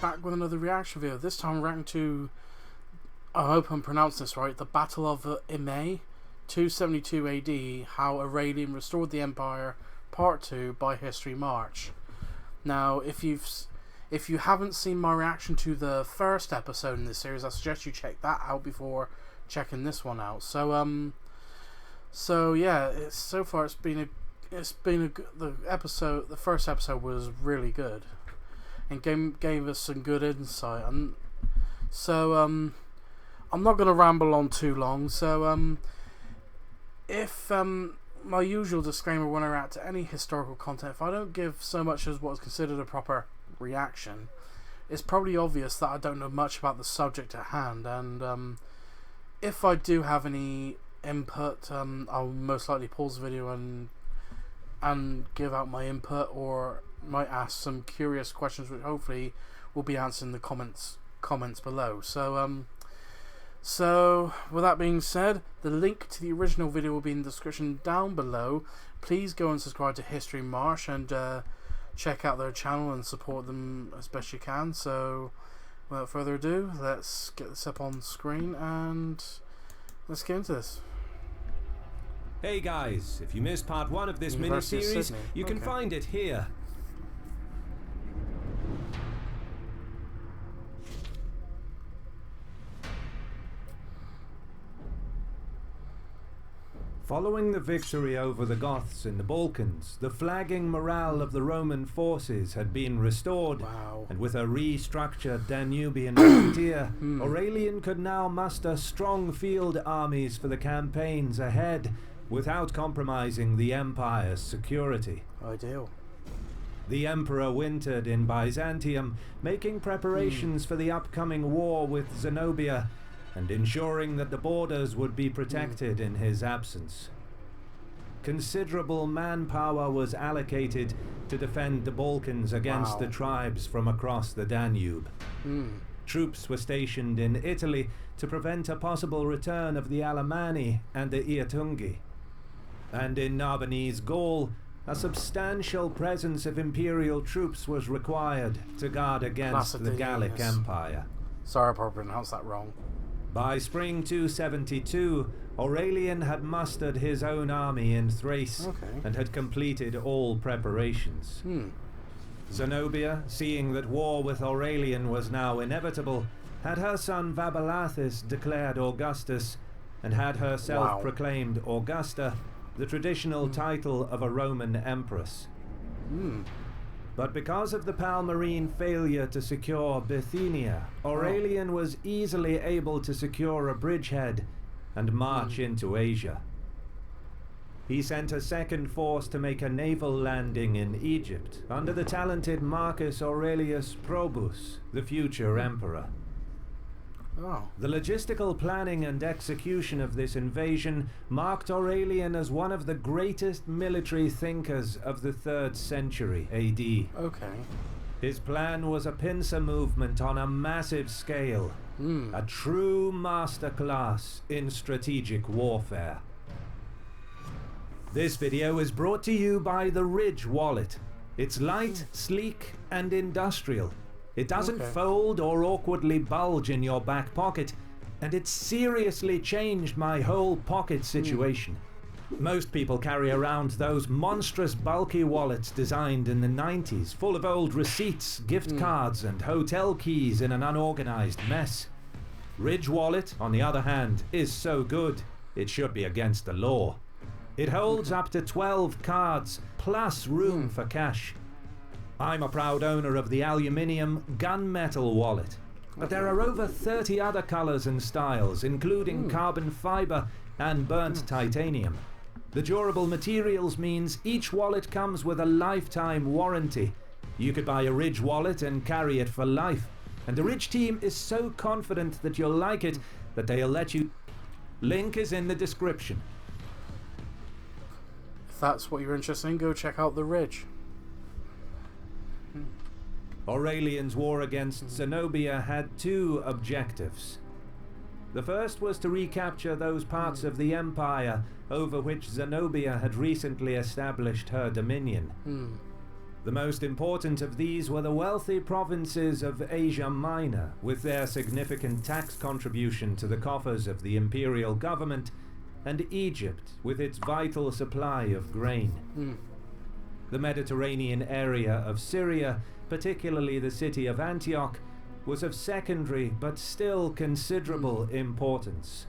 Back with another reaction video. This time reacting to, I hope I'm pronouncing this right, the Battle of Immae, 272 AD, how Aurelian restored the Empire, Part 2 by History March. Now, if you haven't seen my reaction to the first episode in this series, I suggest you check that out before checking this one out. So yeah, so far it's been the first episode was really good. And gave us some good insight, and so I'm not going to ramble on too long. So if my usual disclaimer when I react to any historical content, if I don't give so much as what is considered a proper reaction, it's probably obvious that I don't know much about the subject at hand. And if I do have any input, I'll most likely pause the video and give out my input, or might ask some curious questions which hopefully will be answered in the comments below. So with that being said, the link to the original video will be in the description down below. Please go and subscribe to History March and check out their channel and support them as best you can. So without further ado, let's get this up on screen and let's get into this. Hey guys, if you missed part 1 of this mini-series, you can find it here. Following the victory over the Goths in the Balkans, the flagging morale of the Roman forces had been restored, and with a restructured Danubian frontier, Aurelian could now muster strong field armies for the campaigns ahead, without compromising the empire's security. Ideal. The emperor wintered in Byzantium, making preparations for the upcoming war with Zenobia, and ensuring that the borders would be protected in his absence. Considerable manpower was allocated to defend the Balkans against the tribes from across the Danube. Troops were stationed in Italy to prevent a possible return of the Alemanni and the Iotungi. And in Narbonese Gaul, a substantial presence of imperial troops was required to guard against the Gallic Empire. Sorry if I pronounced that wrong. By spring 272, Aurelian had mustered his own army in Thrace and had completed all preparations. Zenobia, seeing that war with Aurelian was now inevitable, had her son Vaballathus declared Augustus, and had herself proclaimed Augusta, the traditional title of a Roman empress. But because of the Palmyrene failure to secure Bithynia, Aurelian was easily able to secure a bridgehead and march into Asia. He sent a second force to make a naval landing in Egypt under the talented Marcus Aurelius Probus, the future emperor. The logistical planning and execution of this invasion marked Aurelian as one of the greatest military thinkers of the 3rd century AD. His plan was a pincer movement on a massive scale, a true masterclass in strategic warfare. This video is brought to you by the Ridge wallet. It's light, sleek, and industrial. It doesn't fold or awkwardly bulge in your back pocket, and it seriously changed my whole pocket situation. Most people carry around those monstrous bulky wallets designed in the 90s, full of old receipts, gift cards, and hotel keys in an unorganized mess. Ridge wallet, on the other hand, is so good, it should be against the law. It holds up to 12 cards, plus room for cash. I'm a proud owner of the aluminium gunmetal wallet, but there are over 30 other colors and styles, including carbon fiber and burnt titanium. The durable materials means each wallet comes with a lifetime warranty. You could buy a Ridge wallet and carry it for life, and the Ridge team is so confident that you'll like it that they'll let you. Link is in the description. If that's what you're interested in, go check out the Ridge. Aurelian's war against Zenobia had two objectives. The first was to recapture those parts of the empire over which Zenobia had recently established her dominion. The most important of these were the wealthy provinces of Asia Minor, with their significant tax contribution to the coffers of the imperial government, and Egypt, with its vital supply of grain. The Mediterranean area of Syria, particularly the city of Antioch, was of secondary but still considerable importance.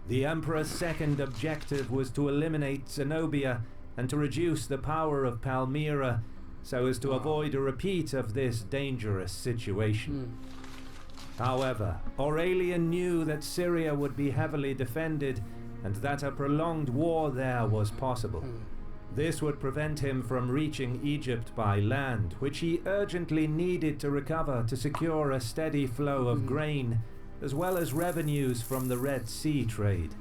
The Emperor's second objective was to eliminate Zenobia and to reduce the power of Palmyra so as to avoid a repeat of this dangerous situation. However, Aurelian knew that Syria would be heavily defended and that a prolonged war there was possible. This would prevent him from reaching Egypt by land, which he urgently needed to recover to secure a steady flow of grain, as well as revenues from the Red Sea trade.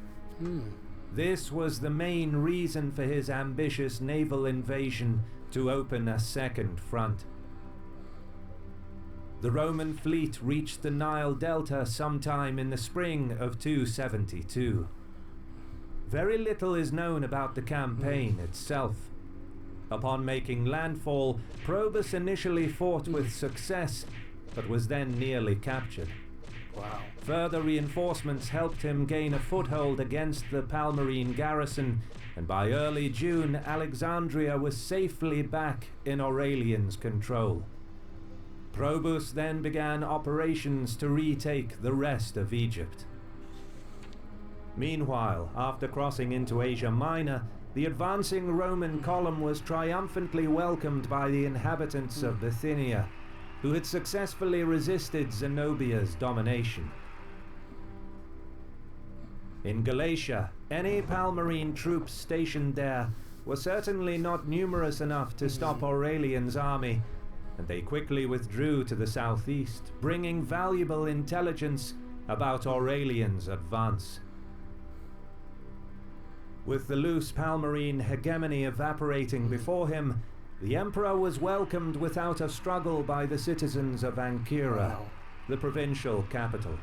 This was the main reason for his ambitious naval invasion to open a second front. The Roman fleet reached the Nile Delta sometime in the spring of 272. Very little is known about the campaign itself. Upon making landfall, Probus initially fought with success, but was then nearly captured. Further reinforcements helped him gain a foothold against the Palmyrene garrison, and by early June, Alexandria was safely back in Aurelian's control. Probus then began operations to retake the rest of Egypt. Meanwhile, after crossing into Asia Minor, the advancing Roman column was triumphantly welcomed by the inhabitants of Bithynia, who had successfully resisted Zenobia's domination. In Galatia, any Palmyrene troops stationed there were certainly not numerous enough to stop Aurelian's army, and they quickly withdrew to the southeast, bringing valuable intelligence about Aurelian's advance. With the loose Palmyrene hegemony evaporating before him, the emperor was welcomed without a struggle by the citizens of Ancyra, the provincial capital.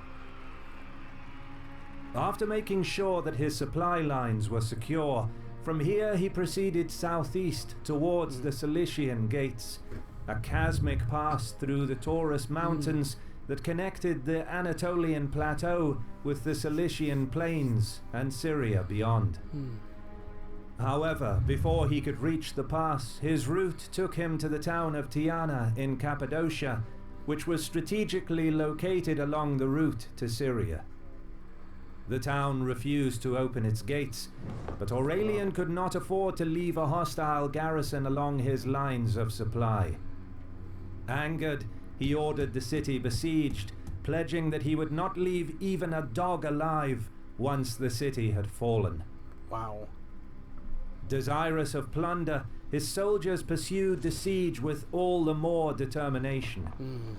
After making sure that his supply lines were secure, from here he proceeded southeast towards the Cilician Gates, a chasmic pass through the Taurus Mountains that connected the Anatolian plateau with the Cilician plains and Syria beyond. However, before he could reach the pass, his route took him to the town of Tyana in Cappadocia, which was strategically located along the route to Syria. The town refused to open its gates, but Aurelian could not afford to leave a hostile garrison along his lines of supply. Angered, he ordered the city besieged, pledging that he would not leave even a dog alive once the city had fallen. Desirous of plunder, his soldiers pursued the siege with all the more determination.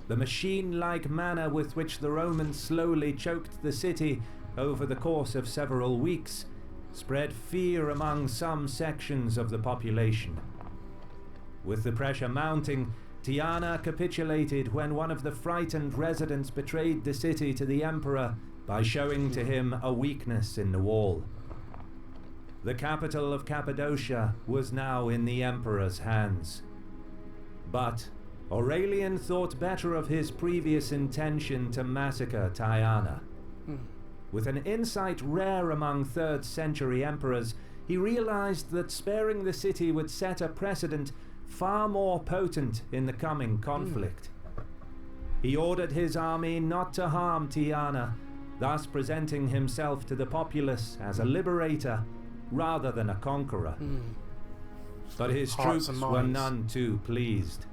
The machine-like manner with which the Romans slowly choked the city over the course of several weeks spread fear among some sections of the population. With the pressure mounting, Tyana capitulated when one of the frightened residents betrayed the city to the emperor by showing to him a weakness in the wall. The capital of Cappadocia was now in the emperor's hands. But Aurelian thought better of his previous intention to massacre Tyana. With an insight rare among 3rd century emperors, he realized that sparing the city would set a precedent far more potent in the coming conflict. He ordered his army not to harm Tyana, thus presenting himself to the populace as a liberator rather than a conqueror. But his troops were none too pleased.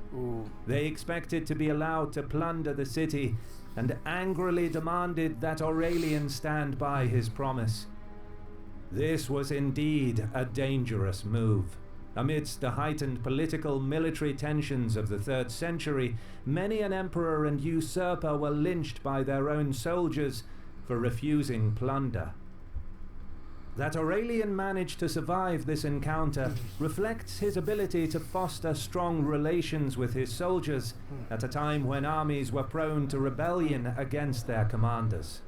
They expected to be allowed to plunder the city and angrily demanded that Aurelian stand by his promise. This was indeed a dangerous move. Amidst the heightened political military tensions of the 3rd century, many an emperor and usurper were lynched by their own soldiers for refusing plunder. That Aurelian managed to survive this encounter reflects his ability to foster strong relations with his soldiers at a time when armies were prone to rebellion against their commanders.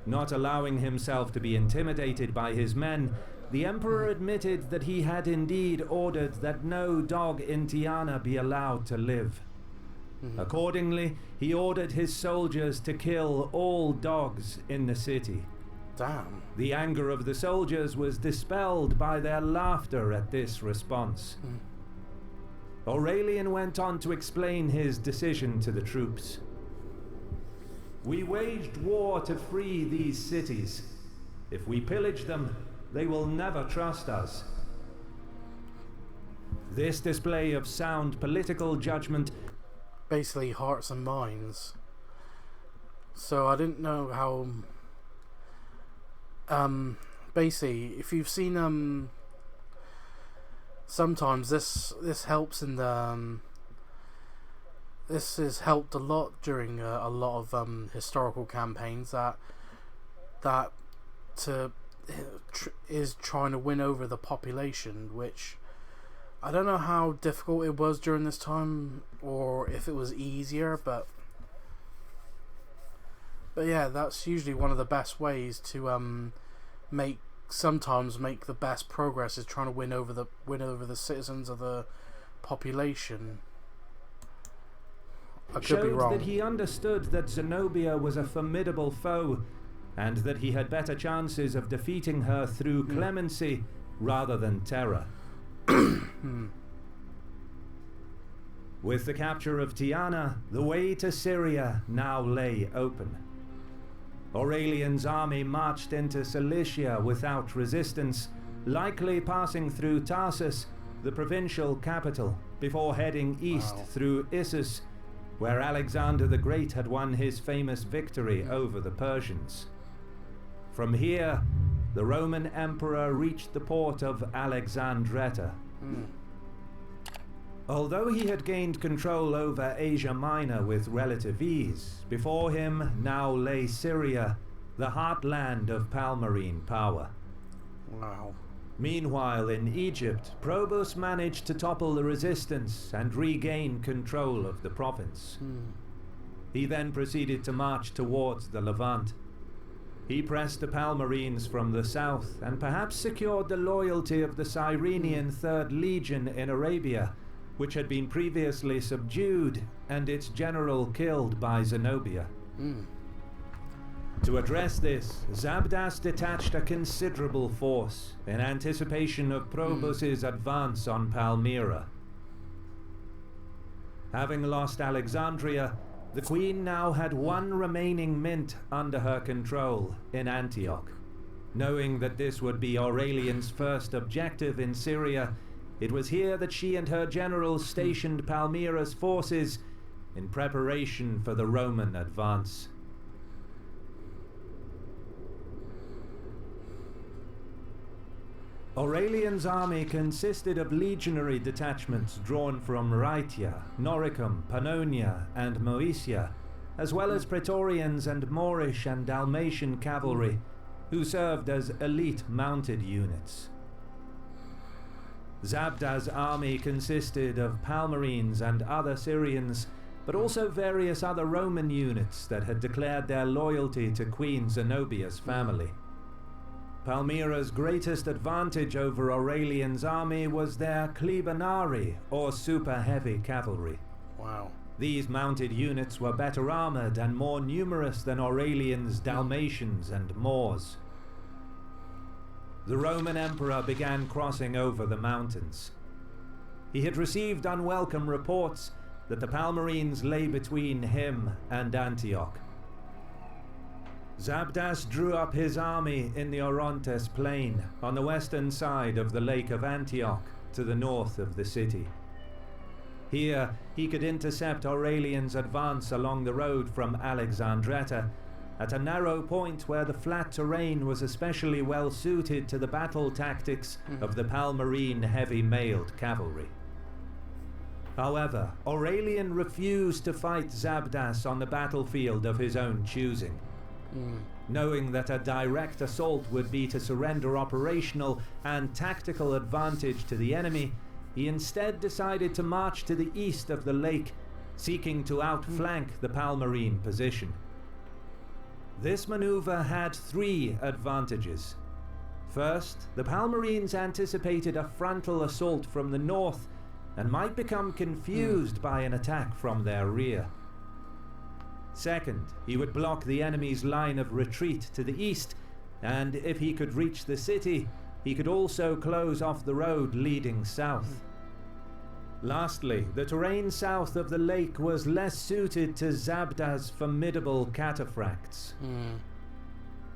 Not allowing himself to be intimidated by his men, the Emperor admitted that he had indeed ordered that no dog in Tiana be allowed to live. Accordingly, he ordered his soldiers to kill all dogs in the city. Damn. The anger of the soldiers was dispelled by their laughter at this response. Aurelian went on to explain his decision to the troops. We waged war to free these cities. If we pillage them, they will never trust us. This display of sound political judgment, basically hearts and minds. So I didn't know how. Basically, if you've seen sometimes this helps in the this has helped a lot during a lot of historical campaigns that is trying to win over the population, which I don't know how difficult it was during this time or if it was easier, but yeah, that's usually one of the best ways to make the best progress, is trying to win over the citizens of the population. I could be wrong. That he understood that Zenobia was a formidable foe, and that he had better chances of defeating her through clemency rather than terror. With the capture of Tiana, the way to Syria now lay open. Aurelian's army marched into Cilicia without resistance, likely passing through Tarsus, the provincial capital, before heading east through Issus, where Alexander the Great had won his famous victory over the Persians. From here, the Roman emperor reached the port of Alexandretta. Although he had gained control over Asia Minor with relative ease, before him now lay Syria, the heartland of Palmyrene power. Wow. Meanwhile, in Egypt, Probus managed to topple the resistance and regain control of the province. He then proceeded to march towards the Levant. He pressed the Palmyrenes from the south and perhaps secured the loyalty of the Cyrenian 3rd Legion in Arabia, which had been previously subdued and its general killed by Zenobia. To address this, Zabdas detached a considerable force in anticipation of Probus's advance on Palmyra. Having lost Alexandria, the queen now had one remaining mint under her control in Antioch. Knowing that this would be Aurelian's first objective in Syria, it was here that she and her generals stationed Palmyra's forces in preparation for the Roman advance. Aurelian's army consisted of legionary detachments drawn from Rhaetia, Noricum, Pannonia, and Moesia, as well as Praetorians and Moorish and Dalmatian cavalry, who served as elite mounted units. Zabda's army consisted of Palmyrenes and other Syrians, but also various other Roman units that had declared their loyalty to Queen Zenobia's family. Palmyra's greatest advantage over Aurelian's army was their Klebanari, or super heavy cavalry. Wow. These mounted units were better armored and more numerous than Aurelian's Dalmatians and Moors. The Roman emperor began crossing over the mountains. He had received unwelcome reports that the Palmyrenes lay between him and Antioch. Zabdas drew up his army in the Orontes plain on the western side of the Lake of Antioch to the north of the city. Here he could intercept Aurelian's advance along the road from Alexandretta at a narrow point where the flat terrain was especially well suited to the battle tactics of the Palmyrene heavy mailed cavalry. However, Aurelian refused to fight Zabdas on the battlefield of his own choosing. Knowing that a direct assault would be to surrender operational and tactical advantage to the enemy, he instead decided to march to the east of the lake, seeking to outflank the Palmyrene position. This maneuver had 3 advantages. First, the Palmyrines anticipated a frontal assault from the north and might become confused by an attack from their rear. Second, he would block the enemy's line of retreat to the east, and if he could reach the city, he could also close off the road leading south. Lastly, the terrain south of the lake was less suited to Zabda's formidable cataphracts.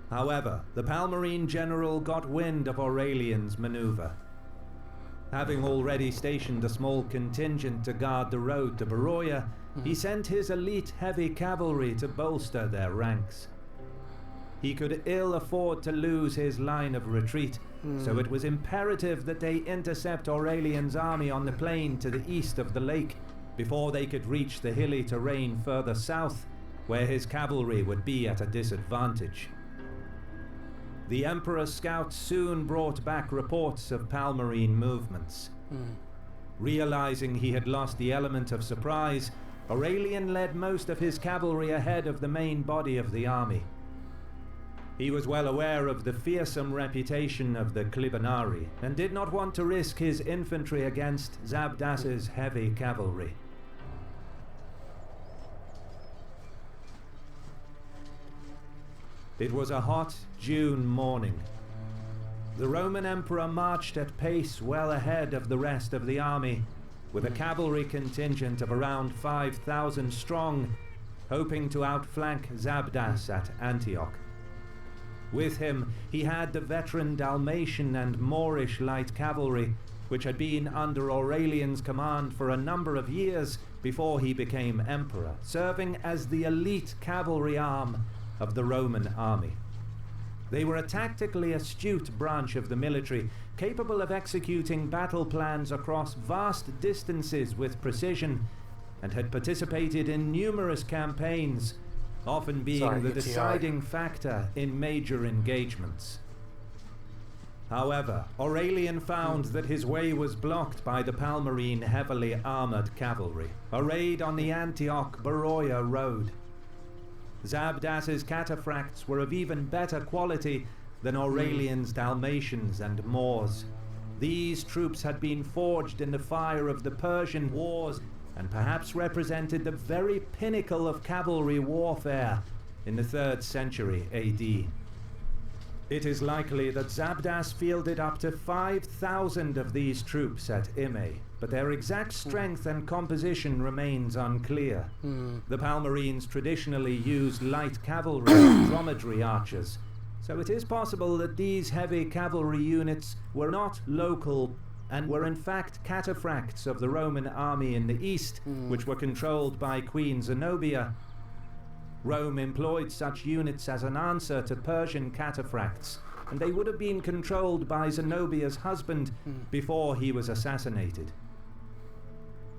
However, the Palmyrine general got wind of Aurelian's maneuver. Having already stationed a small contingent to guard the road to Beroia, he sent his elite heavy cavalry to bolster their ranks. He could ill afford to lose his line of retreat, so it was imperative that they intercept Aurelian's army on the plain to the east of the lake before they could reach the hilly terrain further south, where his cavalry would be at a disadvantage. The Emperor's scouts soon brought back reports of Palmyrine movements. Realizing he had lost the element of surprise, Aurelian led most of his cavalry ahead of the main body of the army. He was well aware of the fearsome reputation of the Clibanarii, and did not want to risk his infantry against Zabdas's heavy cavalry. It was a hot June morning. The Roman Emperor marched at pace well ahead of the rest of the army, with a cavalry contingent of around 5,000 strong, hoping to outflank Zabdas at Antioch. With him, he had the veteran Dalmatian and Moorish light cavalry, which had been under Aurelian's command for a number of years before he became emperor, serving as the elite cavalry arm of the Roman army. They were a tactically astute branch of the military, capable of executing battle plans across vast distances with precision, and had participated in numerous campaigns, often being the deciding factor in major engagements. However, Aurelian found that his way was blocked by the Palmyrine heavily armored cavalry, arrayed on the Antioch-Beroia road. Zabdas's cataphracts were of even better quality than Aurelian's Dalmatians and Moors. These troops had been forged in the fire of the Persian wars, and perhaps represented the very pinnacle of cavalry warfare in the 3rd century AD. It is likely that Zabdas fielded up to 5,000 of these troops at Immae, but their exact strength and composition remains unclear. The Palmyrines traditionally used light cavalry and dromedary archers, so it is possible that these heavy cavalry units were not local and were in fact cataphracts of the Roman army in the east, which were controlled by Queen Zenobia. Rome employed such units as an answer to Persian cataphracts, and they would have been controlled by Zenobia's husband before he was assassinated.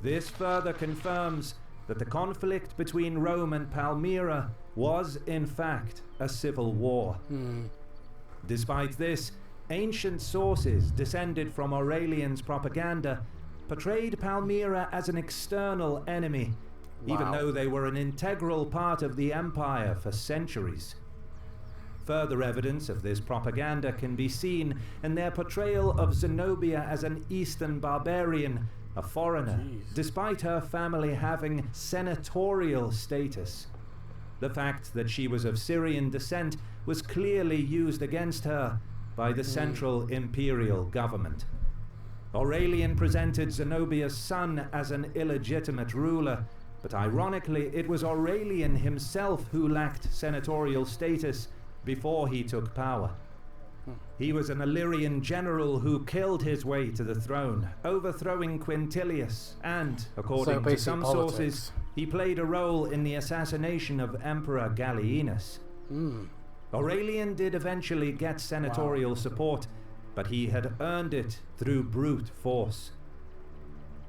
This further confirms that the conflict between Rome and Palmyra was in fact a civil war. Despite this, ancient sources descended from Aurelian's propaganda portrayed Palmyra as an external enemy, even though they were an integral part of the empire for centuries. Further evidence of this propaganda can be seen in their portrayal of Zenobia as an Eastern barbarian, a foreigner, despite her family having senatorial status. The fact that she was of Syrian descent was clearly used against her by the central imperial government. Aurelian presented Zenobia's son as an illegitimate ruler, but ironically it was Aurelian himself who lacked senatorial status before he took power. He was an Illyrian general who killed his way to the throne, overthrowing Quintilius, and, according to some sources, he played a role in the assassination of Emperor Gallienus. Aurelian did eventually get senatorial support, but he had earned it through brute force.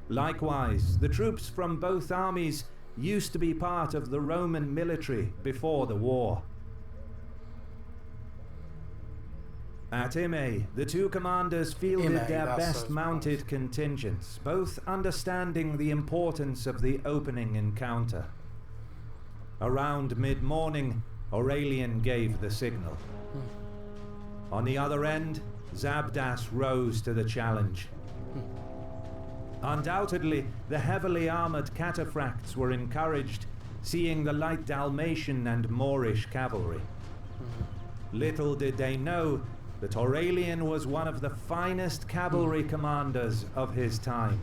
Likewise, the troops from both armies used to be part of the Roman military before the war. At Immae, the two commanders fielded their best mounted contingents, both understanding the importance of the opening encounter. Around mid-morning, Aurelian gave the signal. On the other end, Zabdas rose to the challenge. Undoubtedly, the heavily armored cataphracts were encouraged, seeing the light Dalmatian and Moorish cavalry. Little did they know that Aurelian was one of the finest cavalry commanders of his time.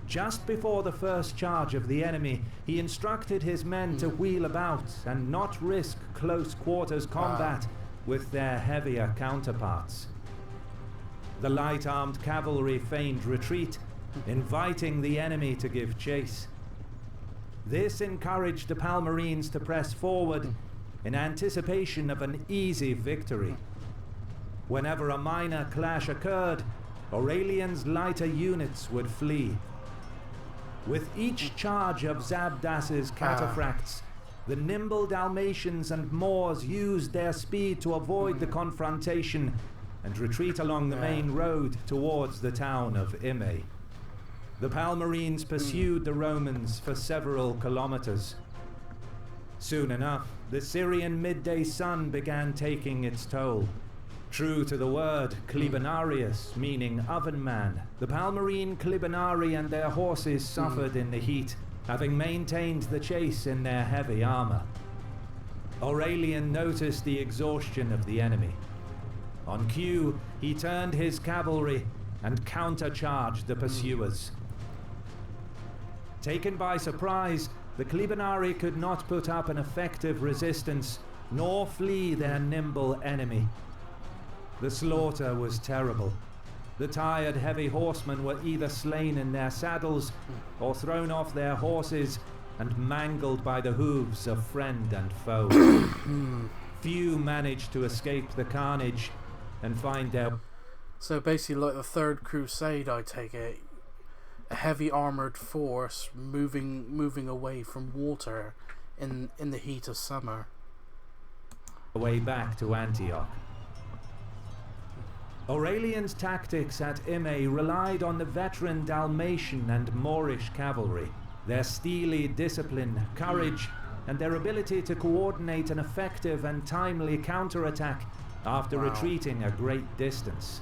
Just before the first charge of the enemy, he instructed his men to wheel about and not risk close quarters combat with their heavier counterparts. The light-armed cavalry feigned retreat, inviting the enemy to give chase. This encouraged the Palmyrines to press forward in anticipation of an easy victory. Whenever a minor clash occurred, Aurelian's lighter units would flee. With each charge of Zabdas's cataphracts, the nimble Dalmatians and Moors used their speed to avoid the confrontation and retreat along the main road towards the town of Immae. The Palmyrines pursued the Romans for several kilometers. Soon enough, the Syrian midday sun began taking its toll. True to the word Clibinarius, meaning oven man, the Palmyrine Clibinari and their horses suffered in the heat, having maintained the chase in their heavy armor. Aurelian noticed the exhaustion of the enemy. On cue, he turned his cavalry and countercharged the pursuers. Taken by surprise, the Clibinari could not put up an effective resistance, nor flee their nimble enemy. The slaughter was terrible. The tired heavy horsemen were either slain in their saddles or thrown off their horses and mangled by the hooves of friend and foe. Few managed to escape the carnage and find their... So basically like the Third Crusade, I take it. A heavy armored force moving away from water in the heat of summer. Way back to Antioch. Aurelian's tactics at Immae relied on the veteran Dalmatian and Moorish cavalry, their steely discipline, courage, and their ability to coordinate an effective and timely counterattack after retreating a great distance.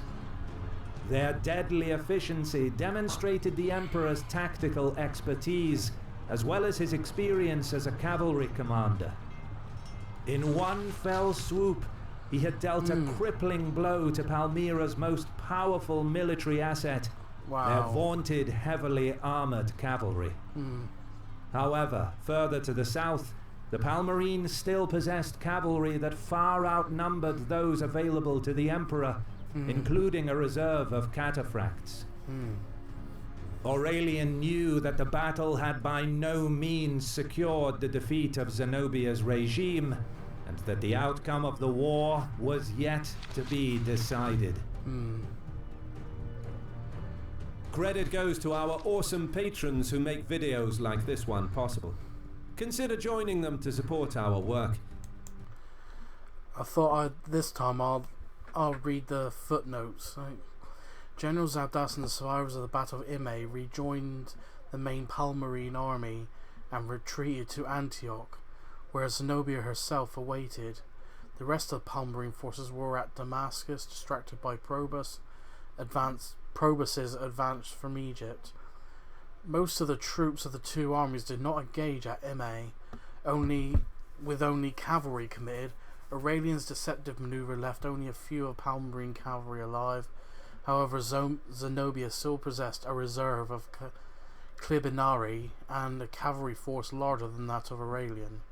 Their deadly efficiency demonstrated the Emperor's tactical expertise, as well as his experience as a cavalry commander. In one fell swoop, he had dealt a crippling blow to Palmyra's most powerful military asset, their vaunted heavily armored cavalry. However, further to the south, the Palmyrines still possessed cavalry that far outnumbered those available to the Emperor, including a reserve of cataphracts. Aurelian knew that the battle had by no means secured the defeat of Zenobia's regime, and that the outcome of the war was yet to be decided. Credit goes to our awesome patrons who make videos like this one possible. Consider joining them to support our work. I thought this time I'll read the footnotes. General Zabdas and the survivors of the Battle of Immae rejoined the main Palmyrine army and retreated to Antioch, where Zenobia herself awaited. The rest of the Palmyrine forces were at Damascus, distracted by Probus's advance from Egypt. Most of the troops of the two armies did not engage at Immae, with only cavalry committed. Aurelian's deceptive maneuver left only a few of Palmyrine cavalry alive. However, Zenobia still possessed a reserve of Clibinari and a cavalry force larger than that of Aurelian.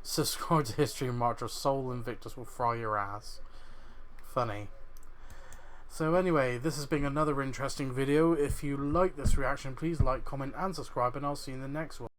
Subscribe to History and March, or Soul Invictus will fry your ass. Funny. So anyway, this has been another interesting video. If you like this reaction, please like, comment and subscribe, and I'll see you in the next one.